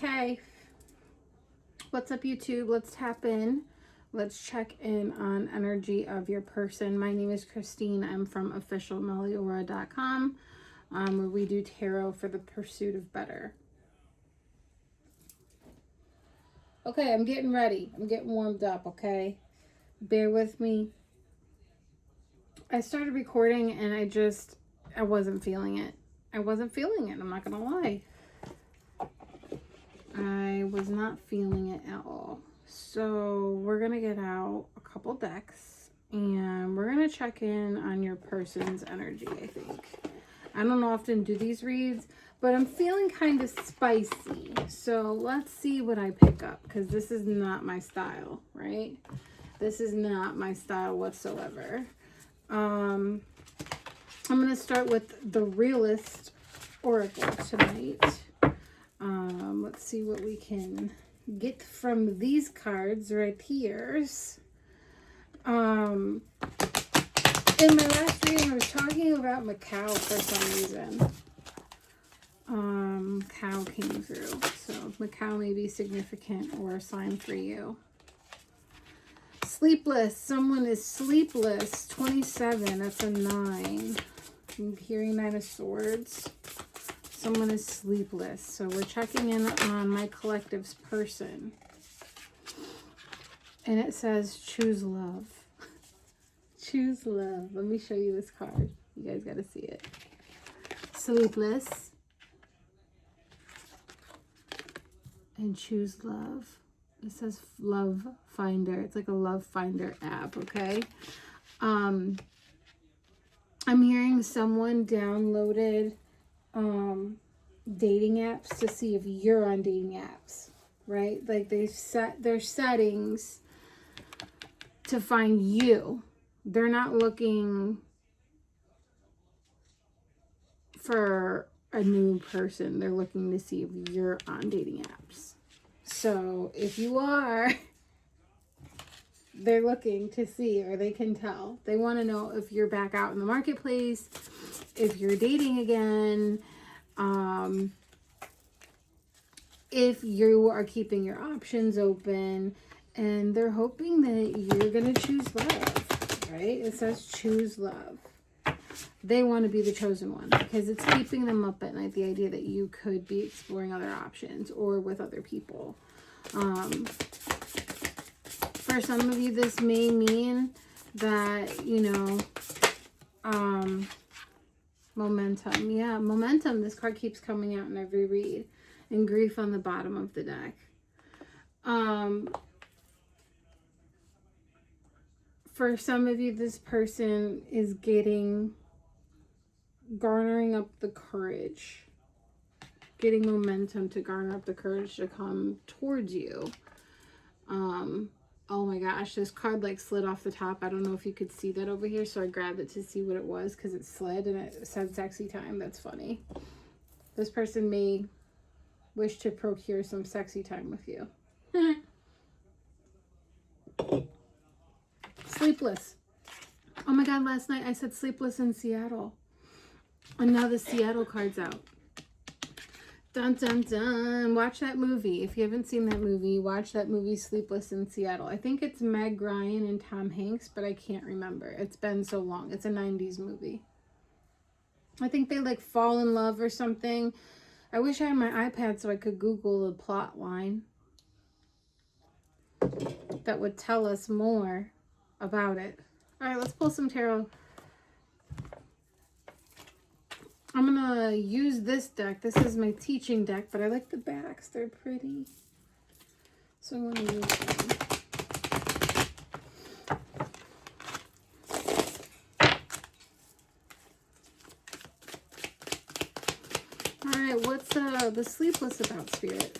Okay. What's up, YouTube? Let's tap in. Let's check in on energy of your person. My name is Christine. I'm from officialmeliora.com, where we do tarot for the pursuit of better. Okay, I'm getting ready. I'm getting warmed up, okay? Bear with me. I started recording and I wasn't feeling it. I'm not gonna lie. I was not feeling it at all. So we're gonna get out a couple decks and we're gonna check in on your person's energy, I think. I don't often do these reads, but I'm feeling kind of spicy. So let's see what I pick up, because this is not my style, right? This is not my style whatsoever. I'm gonna start with the Realist Oracle tonight. Let's see what we can get from these cards right here. In my last reading, I was talking about Macau for some reason. Cow came through, so Macau may be significant or a sign for you. Sleepless. Someone is sleepless. 27. That's a 9. I'm hearing 9 of Swords. Someone is sleepless. So we're checking in on my collective's person. And it says, choose love. Choose love. Let me show you this card. You guys got to see it. Sleepless. And choose love. It says Love Finder. It's like a Love Finder app, okay? I'm hearing someone downloaded dating apps to see if you're on dating apps, right? Like they set their settings to find you. They're not looking for a new person. They're looking to see if you're on dating apps. So if you are, they're looking to see, or they can tell. They want to know if you're back out in the marketplace, if you're dating again, if you are keeping your options open, and they're hoping that you're going to choose love, right? It says choose love. They want to be the chosen one because it's keeping them up at night, the idea that you could be exploring other options or with other people. For some of you, this may mean that, you know, momentum. Yeah, momentum. This card keeps coming out in every read. And grief on the bottom of the deck. For some of you, this person is garnering up the courage, getting momentum to garner up the courage to come towards you. Oh my gosh, this card like slid off the top. I don't know if you could see that over here, so I grabbed it to see what it was because it slid and it said sexy time. That's funny. This person may wish to procure some sexy time with you. Sleepless. Oh my god, last night I said sleepless in Seattle. And now the Seattle card's out. Dun dun dun. Watch that movie. If you haven't seen that movie, watch that movie Sleepless in Seattle. I think it's Meg Ryan and Tom Hanks, but I can't remember. It's been so long. It's a 90s movie. I think they like fall in love or something. I wish I had my iPad so I could Google the plot line that would tell us more about it. All right, let's pull some tarot. I'm going to use this deck. This is my teaching deck, but I like the backs. They're pretty. So I'm going to use them. All right, what's the Sleepless about, Spirit?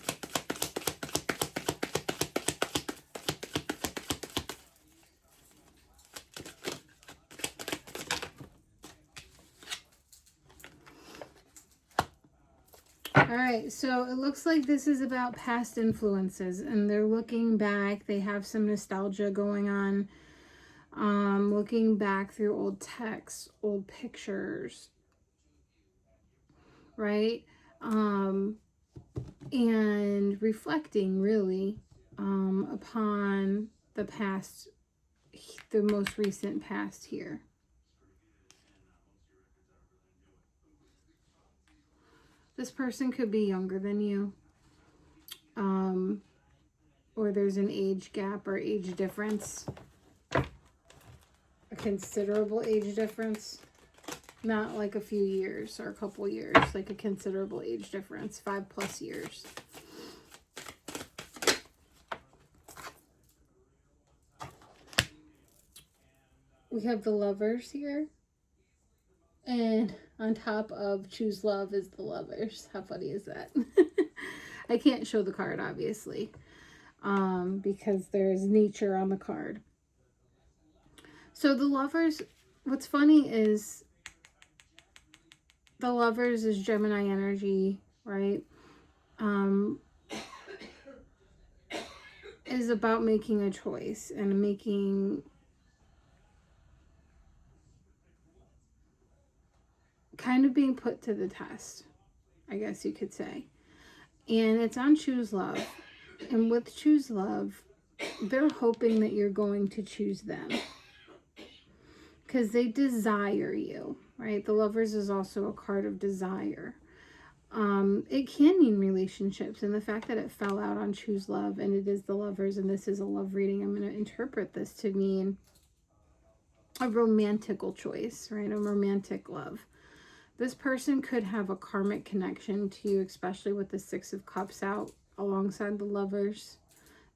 All right, so it looks like this is about past influences, and they're looking back. They have some nostalgia going on, looking back through old texts, old pictures, right? and reflecting really upon the past, the most recent past here. This person could be younger than you, or there's an age gap or age difference, a considerable age difference, not like a few years or a couple years, like a considerable age difference, 5+ years. We have the Lovers here, and on top of Choose Love is the Lovers. How funny is that? I can't show the card, obviously, because there's nature on the card. So the Lovers, what's funny is the Lovers is Gemini energy, right? Is about making a choice and making kind of being put to the test, I guess you could say. And it's on Choose Love. And with Choose Love, they're hoping that you're going to choose them because they desire you, right? The Lovers is also a card of desire. It can mean relationships, and the fact that it fell out on Choose Love and it is the Lovers and this is a love reading, I'm going to interpret this to mean a romantical choice, right? A romantic love. This person could have a karmic connection to you, especially with the Six of Cups out alongside the Lovers.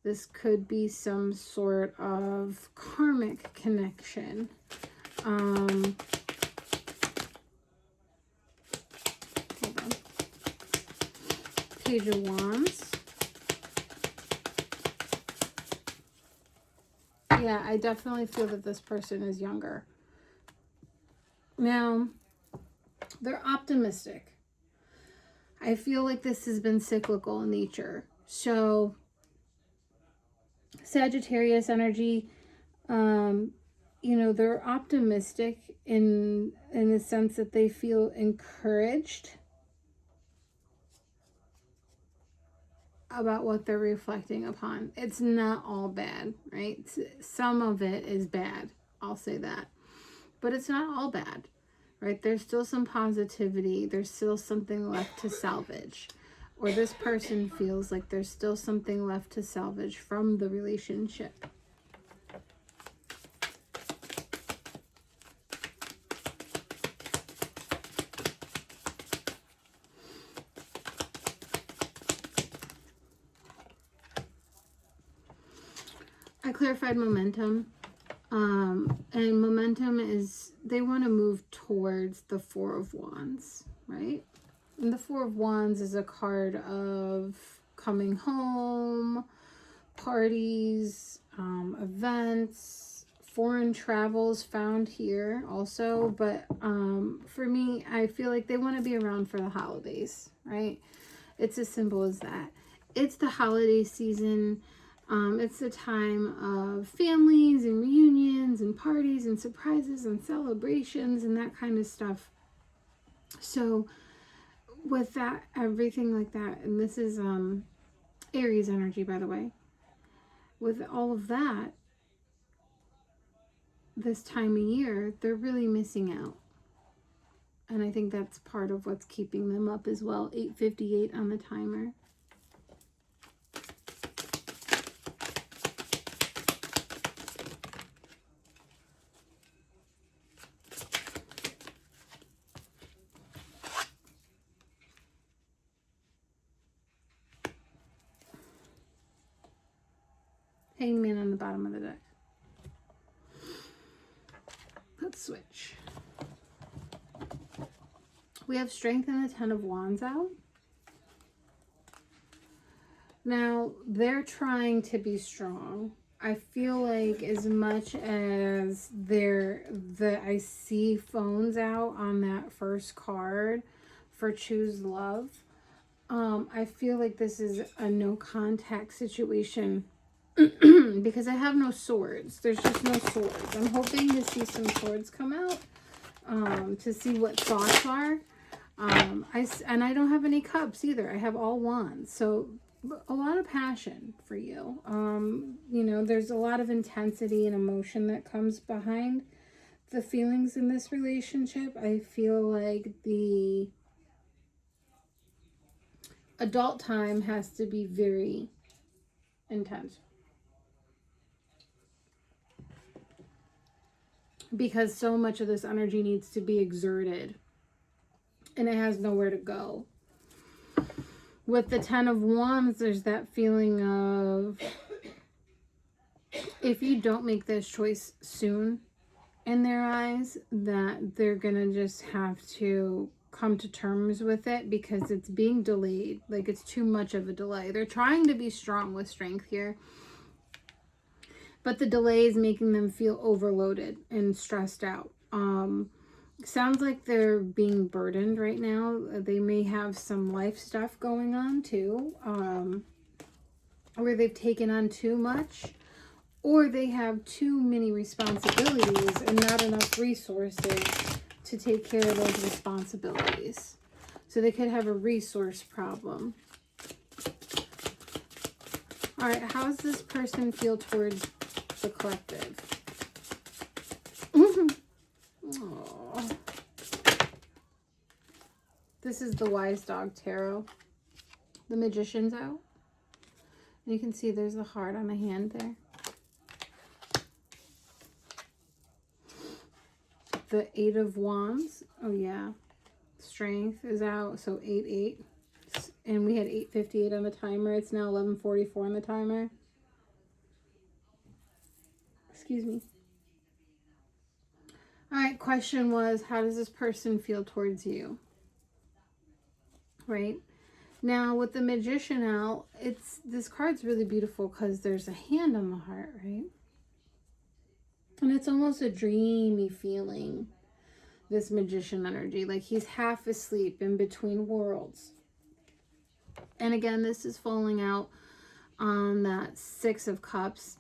This could be some sort of karmic connection. Hold on. Page of Wands. Yeah, I definitely feel that this person is younger. Now, they're optimistic. I feel like this has been cyclical in nature. So, Sagittarius energy, you know, they're optimistic in the sense that they feel encouraged about what they're reflecting upon. It's not all bad, right? Some of it is bad, I'll say that. But it's not all bad, right? There's still some positivity. There's still something left to salvage. Or this person feels like there's still something left to salvage from the relationship. I clarified momentum. And momentum is, they want to move towards the Four of Wands, right? And the Four of Wands is a card of coming home, parties, events, foreign travels found here also. But for me, I feel like they want to be around for the holidays, right? It's as simple as that. It's the holiday season. It's the time of families and reunions and parties and surprises and celebrations and that kind of stuff. So with that, everything like that, and this is Aries energy, by the way. With all of that, this time of year, they're really missing out. And I think that's part of what's keeping them up as well. 8:58 on the timer. Hangman on the bottom of the deck. Let's switch. We have Strength and the Ten of Wands out. Now, they're trying to be strong. I feel like as much as I see phones out on that first card for Choose Love, I feel like this is a no contact situation because I have no swords. There's just no swords. I'm hoping to see some swords come out to see what thoughts are. I don't have any cups either. I have all wands. So a lot of passion for you. You know, there's a lot of intensity and emotion that comes behind the feelings in this relationship. I feel like the adult time has to be very intense, because so much of this energy needs to be exerted and it has nowhere to go. With the 10 of Wands, there's that feeling of, if you don't make this choice soon, in their eyes, that they're gonna just have to come to terms with it because it's being delayed. Like, it's too much of a delay. They're trying to be strong with strength here, but the delay is making them feel overloaded and stressed out. Sounds like they're being burdened right now. They may have some life stuff going on too, where they've taken on too much, or they have too many responsibilities and not enough resources to take care of those responsibilities. So they could have a resource problem. All right, how does this person feel towards the collective? Aww. This is the Wise Dog Tarot. The Magician's out. And you can see there's a heart on the hand there. The 8 of Wands. Oh, yeah. Strength is out. So 8-8. And we had 8:58 on the timer. It's now 11:44 on the timer. Excuse me. All right, question was, how does this person feel towards you? Right? Now, with the Magician out, this card's really beautiful because there's a hand on the heart, right? And it's almost a dreamy feeling, this Magician energy. Like he's half asleep in between worlds. And again, this is falling out on that 6 of Cups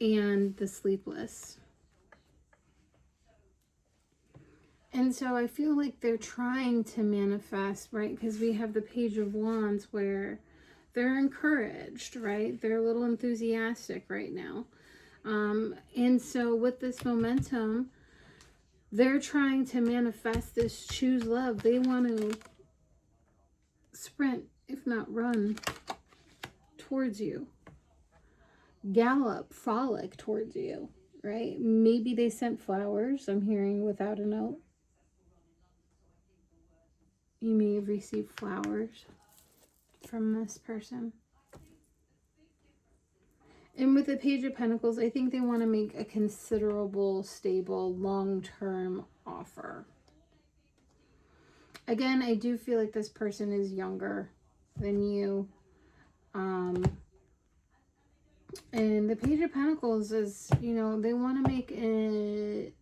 and the Sleepless. And so I feel like they're trying to manifest, right? Because we have the Page of Wands where they're encouraged, right? They're a little enthusiastic right now. And so with this momentum, they're trying to manifest this choose love. They want to sprint, if not run, towards you. Gallop, frolic towards you, right? Maybe they sent flowers, I'm hearing, without a note. You may have received flowers from this person. And with the Page of Pentacles, I think they want to make a considerable, stable, long-term offer. Again, I do feel like this person is younger than you. And the Page of Pentacles is, you know, they want to make an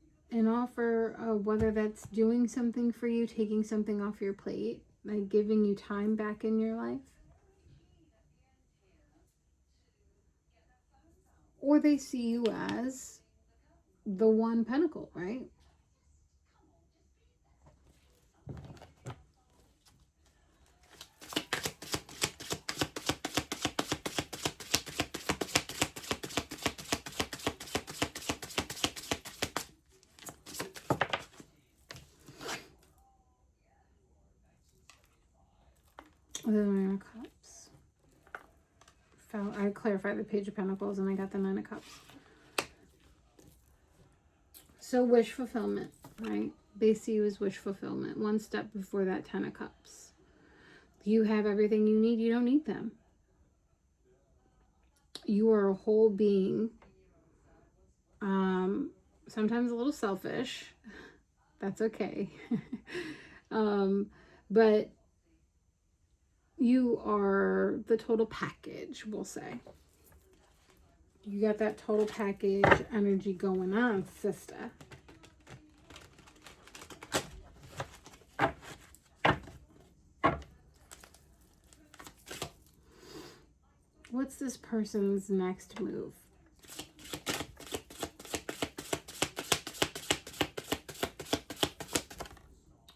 offer, whether that's doing something for you, taking something off your plate, like giving you time back in your life. Or they see you as the one pentacle, right? The Nine of Cups. I clarified the Page of Pentacles and I got the Nine of Cups. So wish fulfillment, right? They see you as wish fulfillment. One step before that 10 of Cups. You have everything you need. You don't need them. You are a whole being. Sometimes a little selfish. That's okay. But you are the total package, we'll say. You got that total package energy going on, sister. What's this person's next move?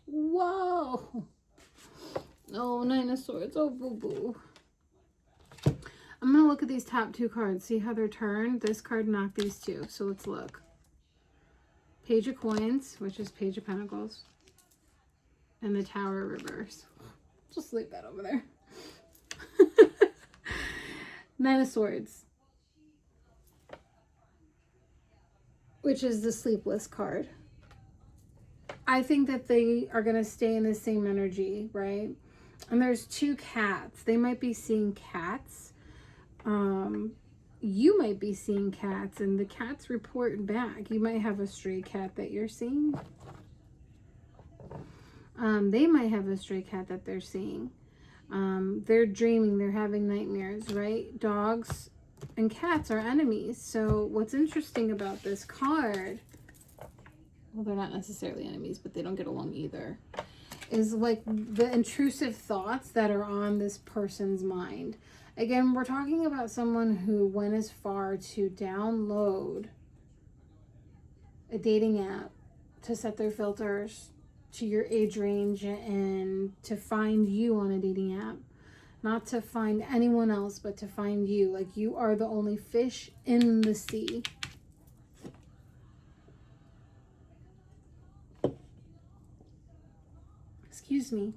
What? Swords. Oh, boo-boo. I'm going to look at these top two cards. See how they're turned? This card knocked these two. So let's look. Page of Coins, which is Page of Pentacles. And the Tower reverse. Just leave that over there. Nine of Swords, which is the Sleepless card. I think that they are going to stay in the same energy, right? And there's two cats. They might be seeing cats. You might be seeing cats, and the cats report back. You might have a stray cat that you're seeing. They might have a stray cat that they're seeing. They're dreaming, they're having nightmares, right? Dogs and cats are enemies. So what's interesting about this card, well, they're not necessarily enemies, but they don't get along either, is like the intrusive thoughts that are on this person's mind. Again, we're talking about someone who went as far to download a dating app to set their filters to your age range and to find you on a dating app. Not to find anyone else, but to find you. Like, you are the only fish in the sea. Excuse me.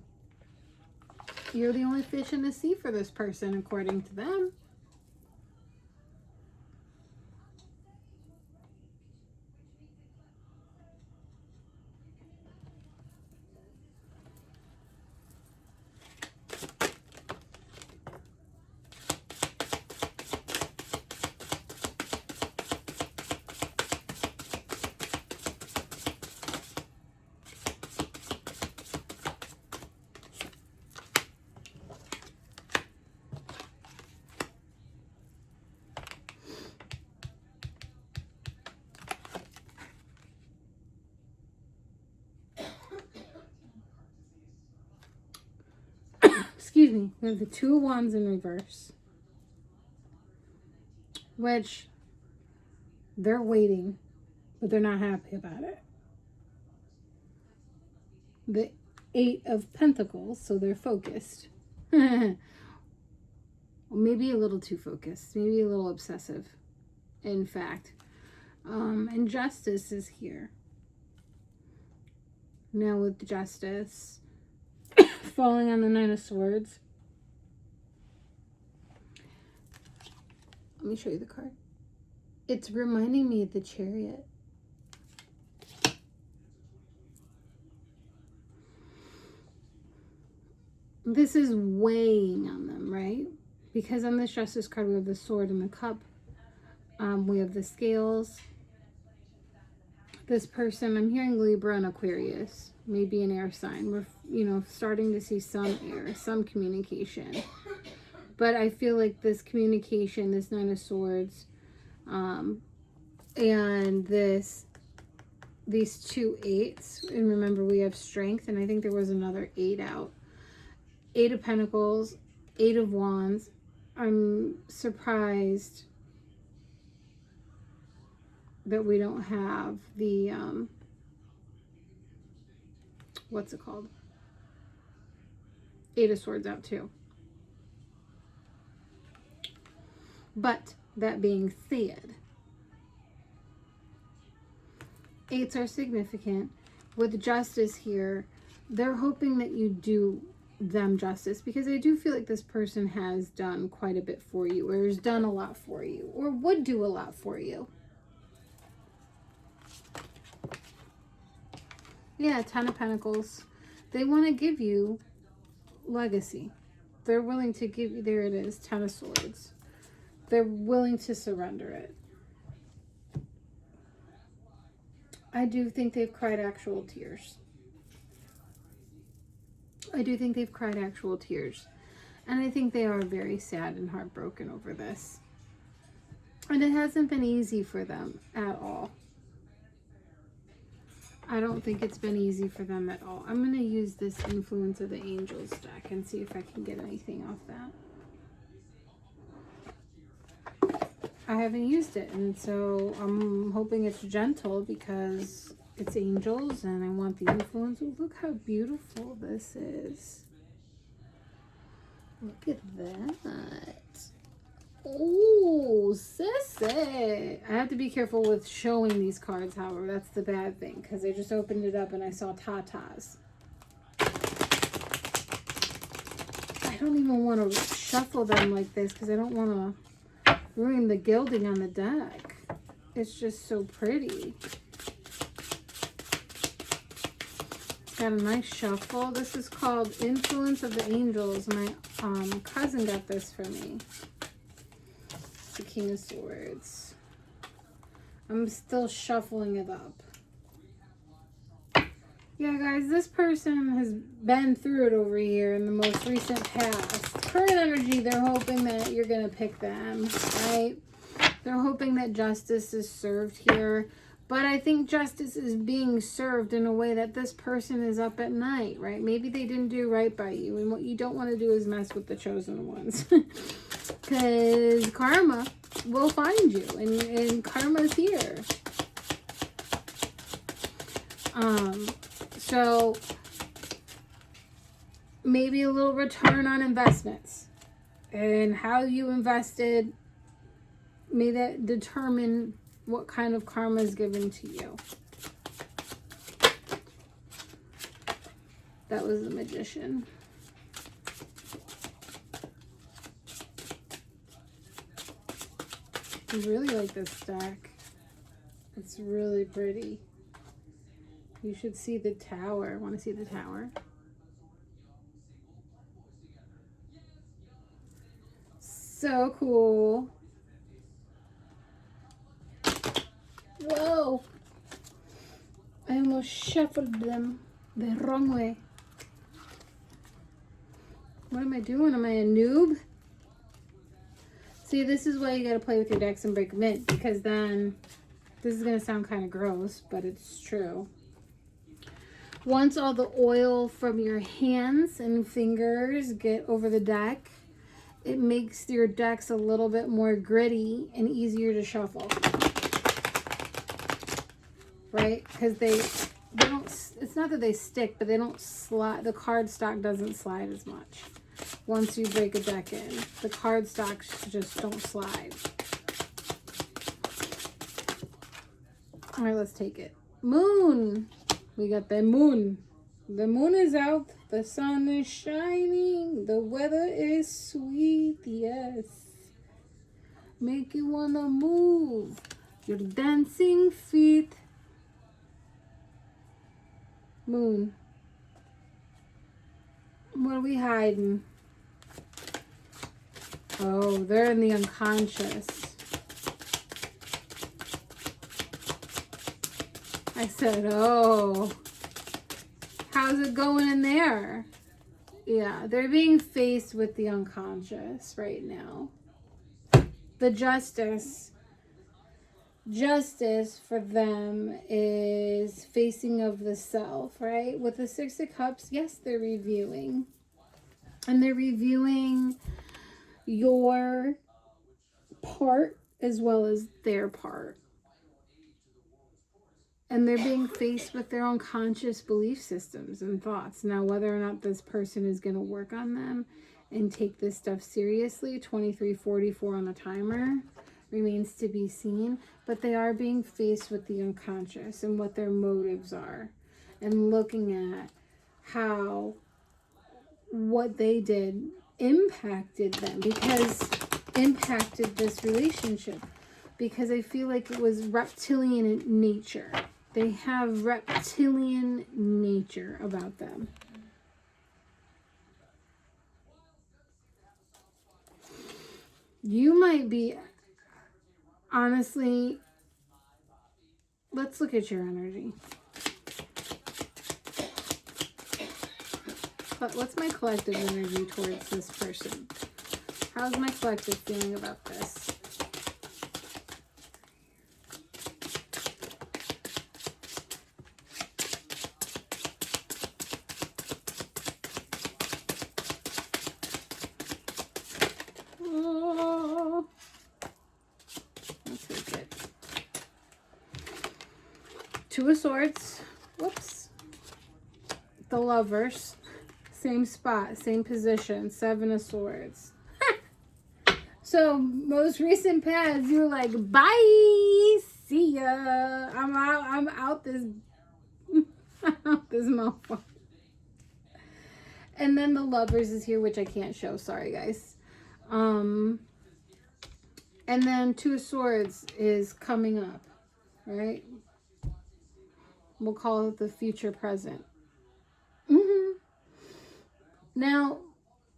You're the only fish in the sea for this person, according to them. Excuse me, we have the Two of Wands in reverse, which they're waiting, but they're not happy about it. The Eight of Pentacles, so they're focused. Well, maybe a little too focused, maybe a little obsessive, in fact. And Justice is here. Now with Justice falling on the Nine of Swords. Let me show you the card. It's reminding me of the Chariot. This is weighing on them, right? Because on this Justice card, we have the Sword and the Cup. We have the Scales. This person, I'm hearing Libra and Aquarius, maybe an air sign. We're, starting to see some air, some communication. But I feel like this communication, this Nine of Swords, and these two eights, and remember we have Strength, and I think there was another 8 out. 8 of Pentacles, 8 of Wands. I'm surprised that we don't have the, what's it called? 8 of Swords out too. But that being said, 8s are significant. With Justice here, they're hoping that you do them justice, because I do feel like this person has done quite a bit for you, or has done a lot for you, or would do a lot for you. Yeah, 10 of Pentacles. They want to give you legacy. They're willing to give you, there it is, 10 of Swords. They're willing to surrender it. I do think they've cried actual tears. I do think they've cried actual tears. And I think they are very sad and heartbroken over this. And it hasn't been easy for them at all. I don't think it's been easy for them at all. I'm going to use this Influence of the Angels deck and see if I can get anything off that. I haven't used it, and so I'm hoping it's gentle because it's angels and I want the influence. Oh, look how beautiful this is. Look at that. Oh, sissy. I have to be careful with showing these cards, however. That's the bad thing, because I just opened it up and I saw tatas. I don't even want to shuffle them like this because I don't want to ruin the gilding on the deck. It's just so pretty. It's got a nice shuffle. This is called Influence of the Angels. My cousin got this for me. The King of Swords. I'm still shuffling it up. Yeah, guys, this person has been through it over here in the most recent past. Current energy, they're hoping that you're going to pick them, right? They're hoping that justice is served here. But I think justice is being served in a way that this person is up at night, right? Maybe they didn't do right by you. And what you don't want to do is mess with the chosen ones. Because karma will find you. And karma's here. So maybe a little return on investments. And how you invested, may that determine what kind of karma is given to you. That was the Magician. I really like this deck. It's really pretty. You should see the Tower. Want to see the Tower? So cool. Whoa. I almost shuffled them the wrong way. What am I doing? Am I a noob? See, this is why you got to play with your decks and break them in. Because then, this is going to sound kind of gross, but it's true. Once all the oil from your hands and fingers get over the deck, it makes your decks a little bit more gritty and easier to shuffle. Right? Because they don't, it's not that they stick, but they don't slide. The card stock doesn't slide as much once you break a deck in. The card stocks just don't slide. All right, let's take it. Moon. We got the moon. The moon is out. The sun is shining. The weather is sweet. Yes. Make you wanna move your dancing feet. Moon. What are we hiding? Oh, they're in the unconscious. I said, oh, how's it going in there? Yeah, they're being faced with the unconscious right now. The justice for them is facing of the self, right? With the Six of Cups, yes, they're reviewing. And they're reviewing your part as well as their part. And they're being faced with their own conscious belief systems and thoughts. Now, whether or not this person is going to work on them and take this stuff seriously, 2344 on the timer, remains to be seen. But they are being faced with the unconscious and what their motives are. And looking at how what they did impacted them. Because impacted this relationship. Because I feel like it was reptilian in nature. They have reptilian nature about them. You might be, honestly, let's look at your energy. But what's my collective energy towards this person? How's my collective feeling about this? Two of Swords. Whoops. The Lovers. same spot, same position, 7 of Swords. So, most recent paths, you were like, bye, see ya. I'm out this, out this motherfucker. And then the Lovers is here, which I can't show, sorry guys. And then 2 of Swords is coming up, right? We'll call it the future present. Now,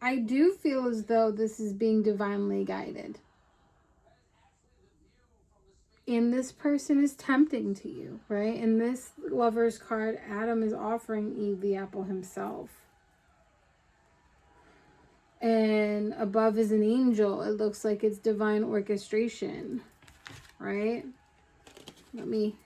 I do feel as though this is being divinely guided. And this person is tempting to you, right? In this Lover's card, Adam is offering Eve the apple himself. And above is an angel. It looks like it's divine orchestration, right? Let me...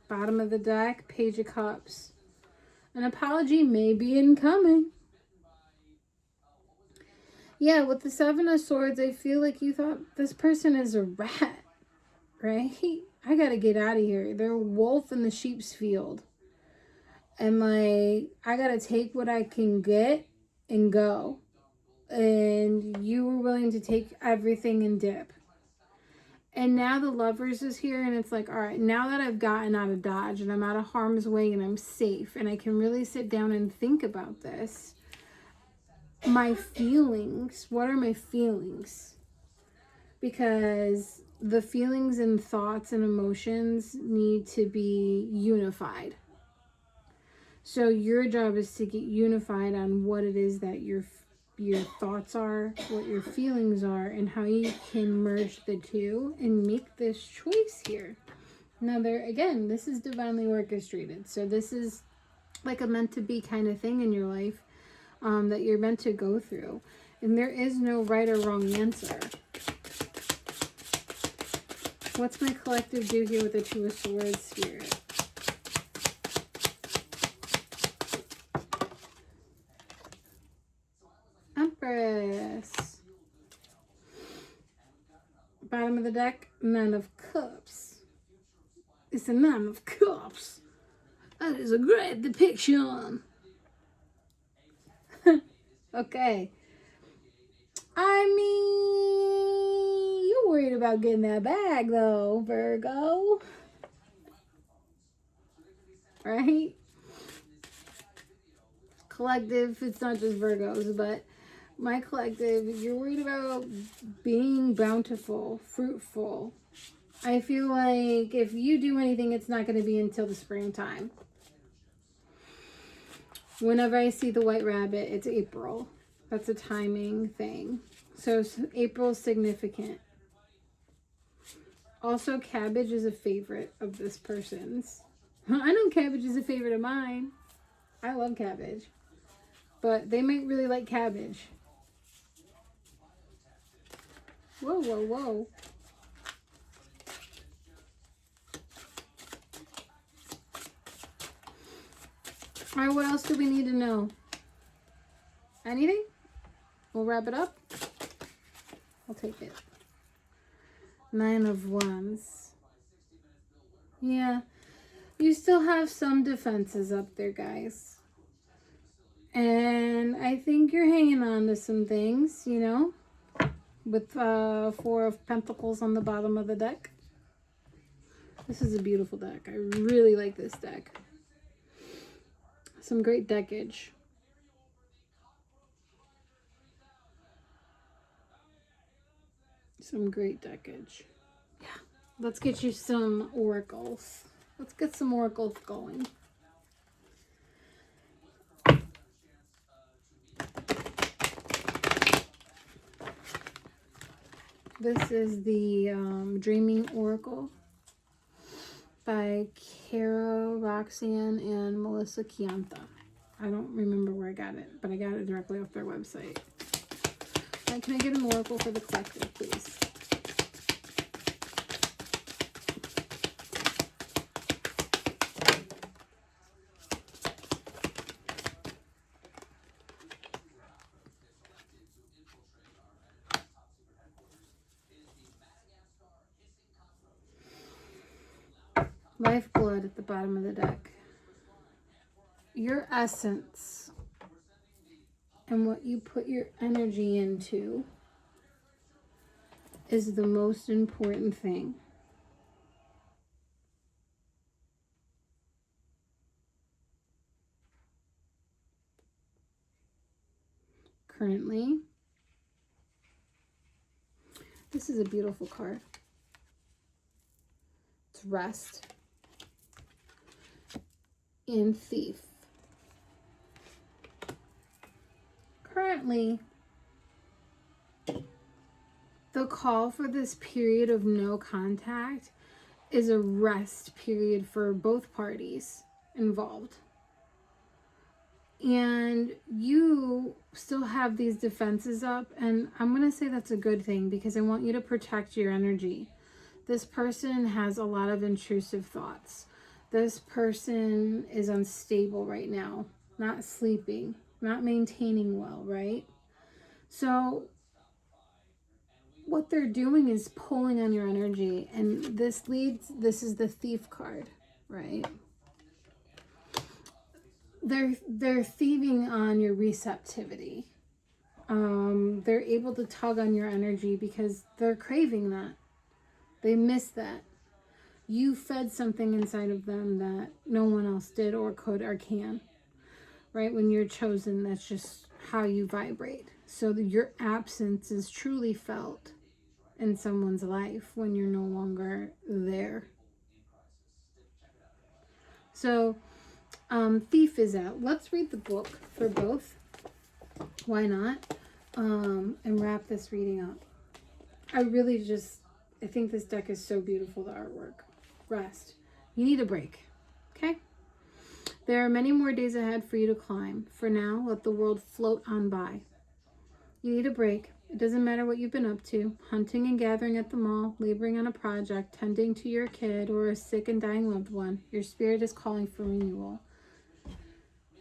Bottom of the deck, Page of Cups. An apology may be incoming. Yeah, with the 7 of Swords, I feel like you thought this person is a rat, right? I gotta get out of here. They're a wolf in the sheep's field. And like, I gotta take what I can get and go. And you were willing to take everything and dip. And now the Lovers is here, and it's like, all right, now that I've gotten out of Dodge and I'm out of harm's way and I'm safe and I can really sit down and think about this, my feelings, what are my feelings? Because the feelings and thoughts and emotions need to be unified. So your job is to get unified on what it is that your thoughts are, what your feelings are, and how you can merge the two and make this choice here. Now, again, this is divinely orchestrated. So this is like a meant to be kind of thing in your life that you're meant to go through. And there is no right or wrong answer. What's my collective do here with the 2 of Swords, Spirit? Empress. Bottom of the deck, 9 of Cups. It's a 9 of Cups. That is a great depiction. Okay. I mean, you're worried about getting that bag though, Virgo. Right? Collective, it's not just Virgos, but my collective, you're worried about being bountiful, fruitful. I feel like if you do anything, it's not going to be until the springtime. Whenever I see the white rabbit, it's April. That's a timing thing. So April's significant. Also, cabbage is a favorite of this person's. I know cabbage is a favorite of mine. I love cabbage. But they might really like cabbage. Whoa, whoa, whoa. All right, what else do we need to know? Anything? We'll wrap it up. I'll take it. 9 of Wands. Yeah. You still have some defenses up there, guys. And I think you're hanging on to some things, you know, with 4 of Pentacles on the bottom of the deck. This is a beautiful deck. I really like this deck. Some great deckage. Some great deckage. Yeah. Let's get you some oracles. Let's get some oracles going. This is the Dreaming Oracle by Cara Roxanne and Melissa Chianta. I don't remember where I got it, but I got it directly off their website. And can I get an oracle for the collective, please? Lifeblood at the bottom of the deck. Your essence and what you put your energy into is the most important thing. Currently, this is a beautiful card. It's Rest and Thief. Currently, the call for this period of no contact is a rest period for both parties involved. And you still have these defenses up, and I'm going to say that's a good thing because I want you to protect your energy. This person has a lot of intrusive thoughts. This person is unstable right now, not sleeping, not maintaining well, right? So what they're doing is pulling on your energy, and this is the Thief card, right? They're thieving on your receptivity. They're able to tug on your energy because they're craving that. They miss that. You fed something inside of them that no one else did or could or can, right? When you're chosen, that's just how you vibrate. So your absence is truly felt in someone's life when you're no longer there. So Thief is out. Let's read the book for both. Why not? And wrap this reading up. I think this deck is so beautiful, the artwork. Rest. You need a break. Okay? There are many more days ahead for you to climb. For now, let the world float on by. You need a break. It doesn't matter what you've been up to. Hunting and gathering at the mall, laboring on a project, tending to your kid, or a sick and dying loved one. Your spirit is calling for renewal.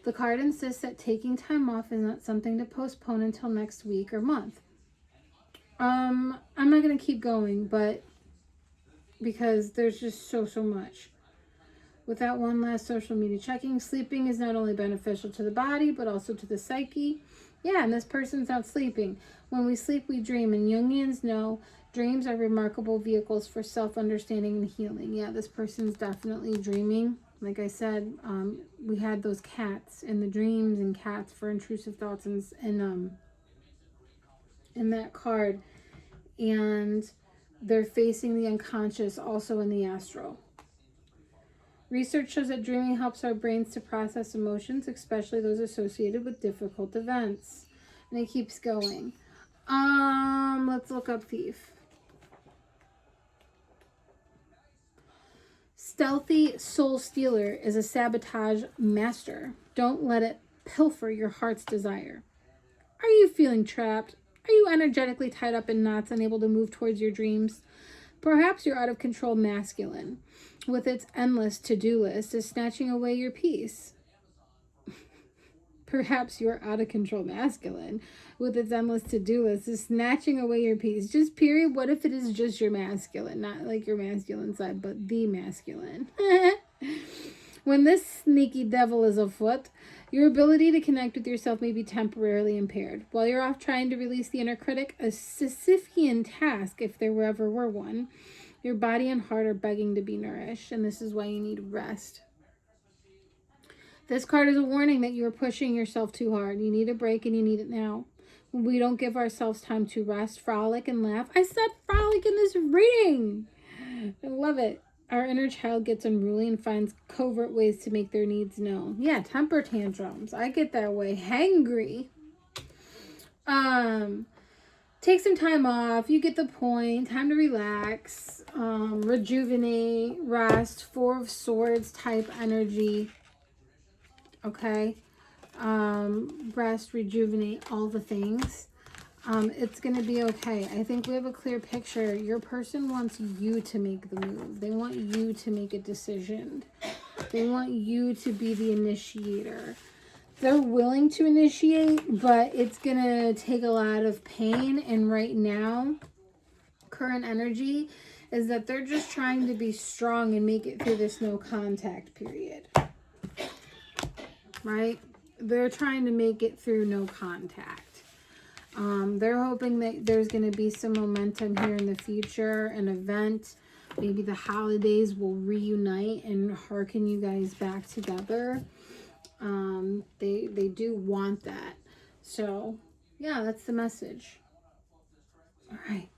The card insists that taking time off is not something to postpone until next week or month. I'm not going to keep going, but because there's just so much. Without one last social media checking, sleeping is not only beneficial to the body, but also to the psyche. Yeah, and this person's not sleeping. When we sleep, we dream, and Jungians know dreams are remarkable vehicles for self-understanding and healing. Yeah, this person's definitely dreaming. Like I said, we had those cats in the dreams and cats for intrusive thoughts in that card. And they're facing the unconscious also in the astral. Research shows that dreaming helps our brains to process emotions, especially those associated with difficult events. And it keeps going. Let's look up Thief. Stealthy soul stealer is a sabotage master. Don't let it pilfer your heart's desire. Are you feeling trapped? Are you energetically tied up in knots, unable to move towards your dreams? Perhaps your out of control masculine, with its endless to-do list, is snatching away your peace. Perhaps your out of control masculine, with its endless to-do list, is snatching away your peace. Just period. What if it is just your masculine? Not like your masculine side, but the masculine. When this sneaky devil is afoot, your ability to connect with yourself may be temporarily impaired. While you're off trying to release the inner critic, a Sisyphean task, if there ever were one, your body and heart are begging to be nourished, and this is why you need rest. This card is a warning that you are pushing yourself too hard. You need a break, and you need it now. When we don't give ourselves time to rest, frolic, and laugh. I said frolic in this reading. I love it. Our inner child gets unruly and finds covert ways to make their needs known. Yeah, temper tantrums. I get that way. Hangry. Take some time off. You get the point. Time to relax. Rejuvenate. Rest. Four of Swords type energy. Okay. Rest, rejuvenate, all the things. It's going to be okay. I think we have a clear picture. Your person wants you to make the move. They want you to make a decision. They want you to be the initiator. They're willing to initiate, but it's going to take a lot of pain. And right now, current energy is that they're just trying to be strong and make it through this no contact period. Right? They're trying to make it through no contact. They're hoping that there's going to be some momentum here in the future, an event. Maybe the holidays will reunite and hearken you guys back together. They do want that. So, yeah, that's the message. All right.